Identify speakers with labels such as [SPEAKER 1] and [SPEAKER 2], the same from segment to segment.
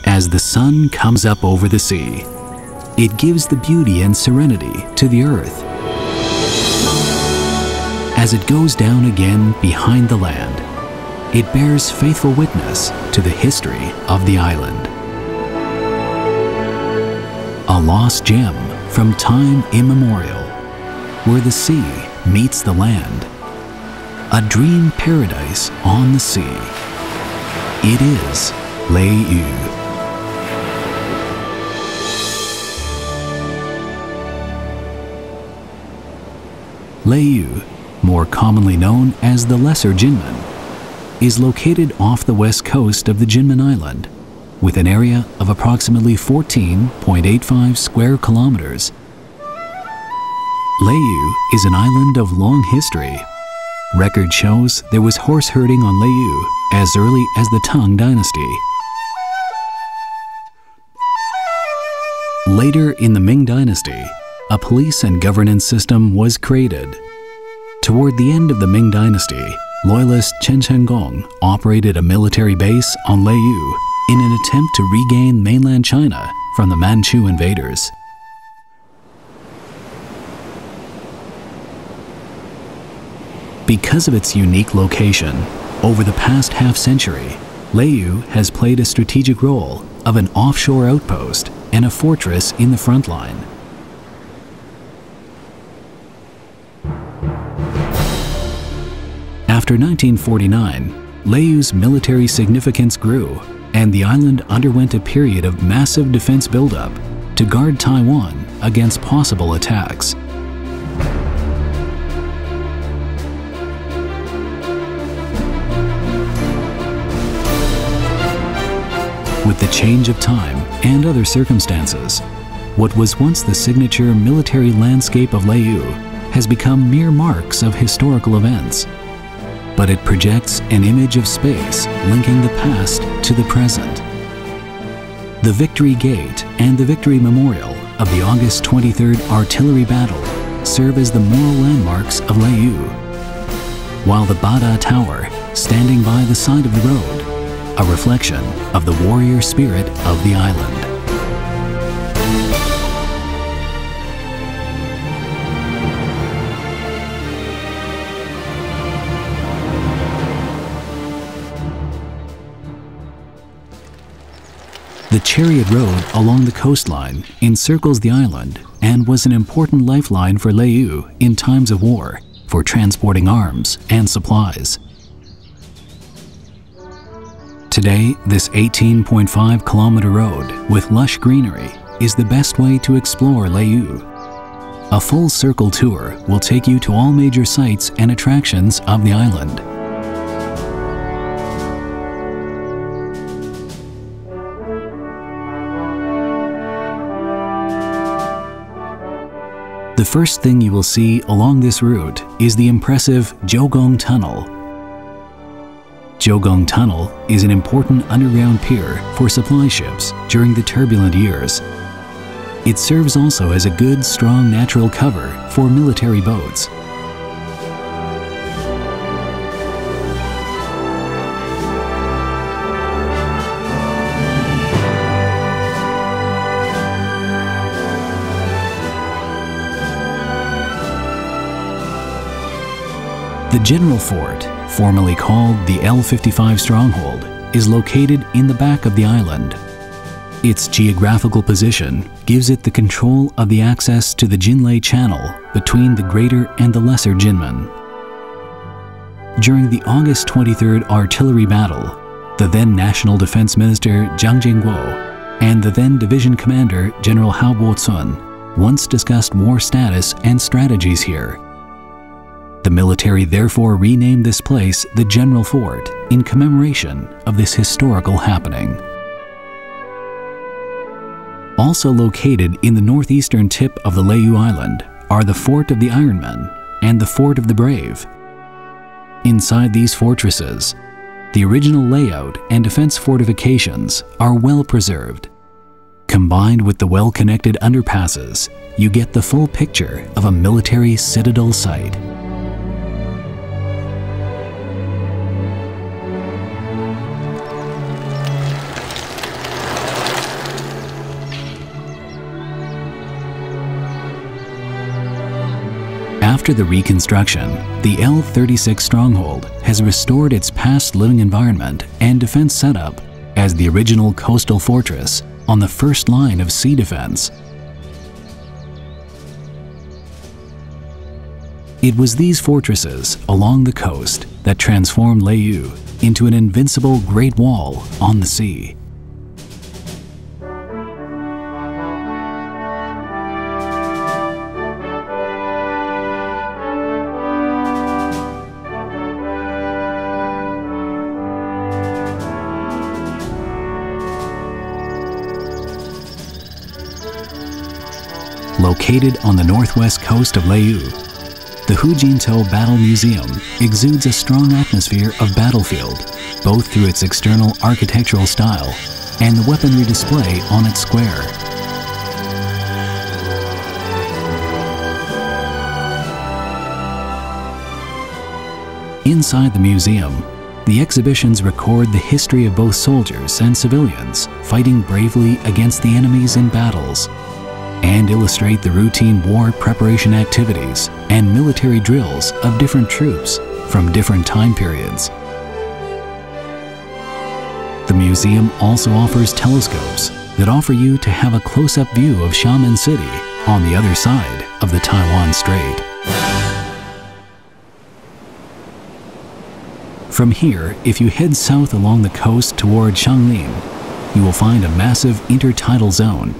[SPEAKER 1] As the sun comes up over the sea, it gives the beauty and serenity to the earth. As it goes down again behind the land, it bears faithful witness to the history of the island. A lost gem from time immemorial, where the sea meets the land. A dream paradise on the sea. It is Lei-yu. Lei-yu, more commonly known as the Lesser Jinmen, is located off the west coast of the Jinmen Island, with an area of approximately 14.85 square kilometers. Lei-yu is an island of long history. Record shows there was horse herding on Lei-yu as early as the Tang Dynasty. Later in the Ming Dynasty, a police and governance system was created. Toward the end of the Ming Dynasty, loyalist Chen Shengong operated a military base on Lei-yu in an attempt to regain mainland China from the Manchu invaders. Because of its unique location, over the past half-century, Lei-yu has played a strategic role of an offshore outpost and a fortress in the front line. After 1949, Lei-yu's military significance grew, and the island underwent a period of massive defense buildup to guard Taiwan against possible attacks. With the change of time and other circumstances, what was once the signature military landscape of Lei-yu has become mere marks of historical events. But it projects an image of space linking the past to the present. The Victory Gate and the Victory Memorial of the August 23rd artillery battle serve as the moral landmarks of Lei-yu, while the Bada Tower, standing by the side of the road, a reflection of the warrior spirit of the island. The Chariot Road along the coastline encircles the island and was an important lifeline for Lei-yu in times of war for transporting arms and supplies. Today, this 18.5-kilometer road with lush greenery is the best way to explore Lei-yu. A full circle tour will take you to all major sites and attractions of the island. The first thing you will see along this route is the impressive Jiugong Tunnel. Jiugong Tunnel is an important underground pier for supply ships during the turbulent years. It serves also as a good, strong natural cover for military boats. The General Fort, formerly called the L-55 Stronghold, is located in the back of the island. Its geographical position gives it the control of the access to the Jinlei Channel between the Greater and the Lesser Jinmen. During the August 23rd artillery battle, the then National Defense Minister Jiang Jingguo and the then Division Commander General Hao Bo-cun once discussed war status and strategies here. The military therefore renamed this place the General Fort in commemoration of this historical happening. Also located in the northeastern tip of the Lei-yu Island are the Fort of the Ironmen and the Fort of the Brave. Inside these fortresses, the original layout and defense fortifications are well preserved. Combined with the well-connected underpasses, you get the full picture of a military citadel site. After the reconstruction, the L-36 stronghold has restored its past living environment and defense setup as the original coastal fortress on the first line of sea defense. It was these fortresses along the coast that transformed Leyou into an invincible Great Wall on the sea. Located on the northwest coast of Leyou, the Hujintou Battle Museum exudes a strong atmosphere of battlefield, both through its external architectural style and the weaponry display on its square. Inside the museum, the exhibitions record the history of both soldiers and civilians fighting bravely against the enemies in battles, and illustrate the routine war preparation activities and military drills of different troops from different time periods. The museum also offers telescopes that offer you to have a close-up view of Xiamen City on the other side of the Taiwan Strait. From here, if you head south along the coast toward Shanglin, you will find a massive intertidal zone.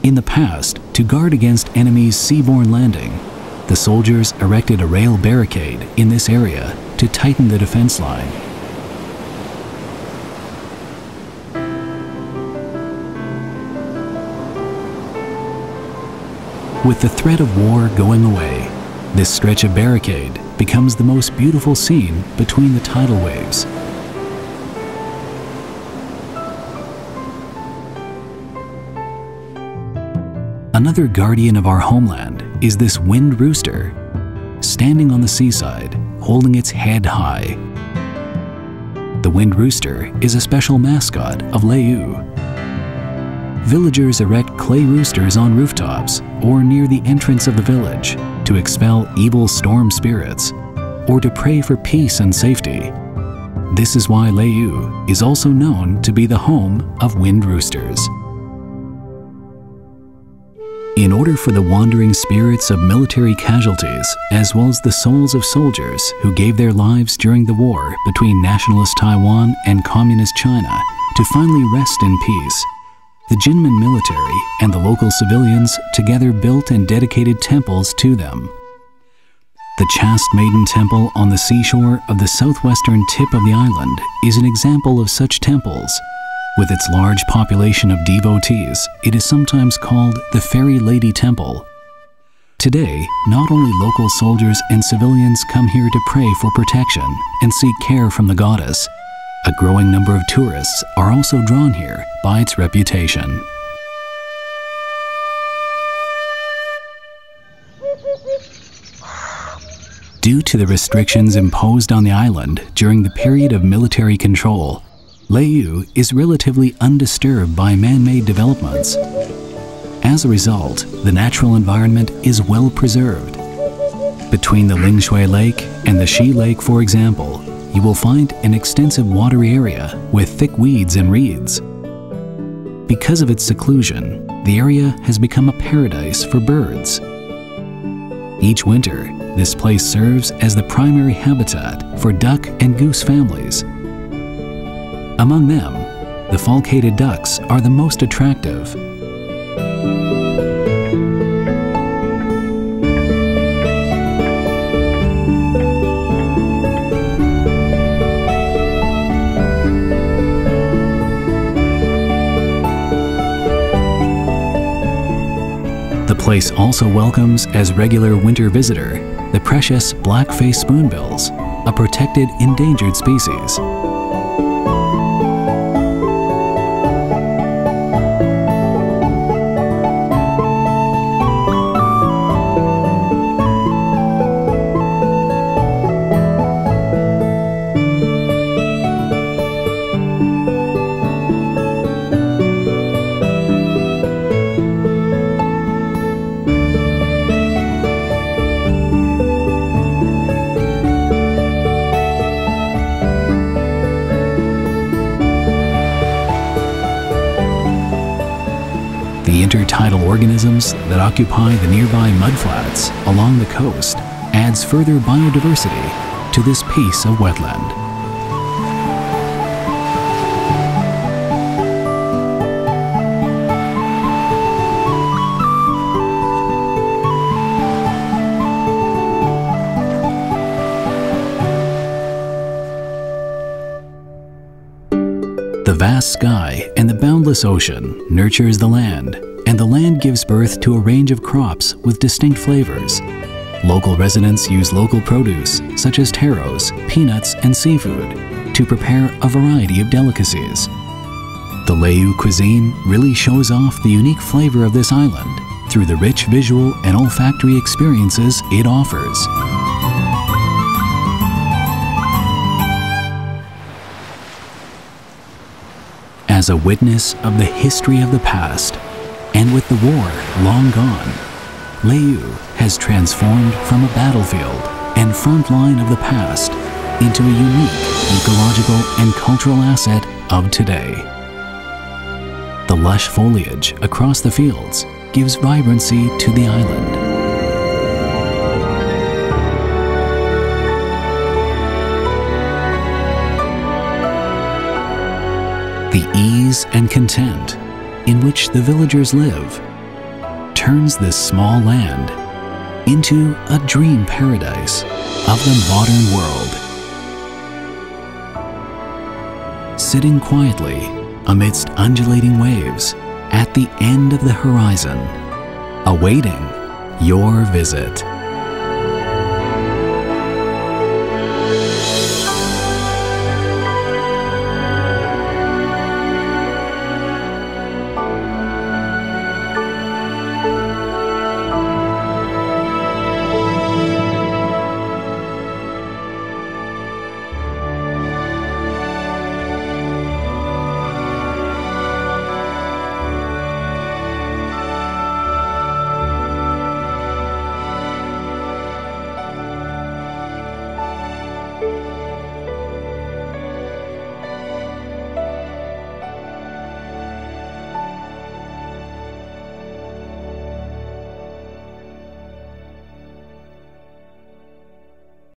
[SPEAKER 1] In the past, to guard against enemies' seaborne landing, the soldiers erected a rail barricade in this area to tighten the defense line. With the threat of war going away, this stretch of barricade becomes the most beautiful scene between the tidal waves. Another guardian of our homeland is this wind rooster, standing on the seaside, holding its head high. The wind rooster is a special mascot of Leyou. Villagers erect clay roosters on rooftops or near the entrance of the village to expel evil storm spirits or to pray for peace and safety. This is why Leyou is also known to be the home of wind roosters. In order for the wandering spirits of military casualties, as well as the souls of soldiers who gave their lives during the war between nationalist Taiwan and communist China to finally rest in peace, the Jinmen military and the local civilians together built and dedicated temples to them. The Chaste Maiden Temple on the seashore of the southwestern tip of the island is an example of such temples. With its large population of devotees, it is sometimes called the Fairy Lady Temple. Today, not only local soldiers and civilians come here to pray for protection and seek care from the goddess, a growing number of tourists are also drawn here by its reputation. Due to the restrictions imposed on the island during the period of military control, Leyou is relatively undisturbed by man-made developments. As a result, the natural environment is well preserved. Between the Lingshui Lake and the Xi Lake, for example, you will find an extensive watery area with thick weeds and reeds. Because of its seclusion, the area has become a paradise for birds. Each winter, this place serves as the primary habitat for duck and goose families. Among them, the falcated ducks are the most attractive. The place also welcomes as regular winter visitor the precious black-faced spoonbills, a protected endangered species. organisms that occupy the nearby mudflats along the coast adds further biodiversity to this piece of wetland. The vast sky and the boundless ocean nurtures the land, and the land gives birth to a range of crops with distinct flavors. Local residents use local produce, such as taros, peanuts, and seafood, to prepare a variety of delicacies. The Leu cuisine really shows off the unique flavor of this island through the rich visual and olfactory experiences it offers. As a witness of the history of the past, and with the war long gone, Leu has transformed from a battlefield and front line of the past into a unique ecological and cultural asset of today. The lush foliage across the fields gives vibrancy to the island. The ease and content in which the villagers live turns this small land into a dream paradise of the modern world. Sitting quietly amidst undulating waves at the end of the horizon, awaiting your visit.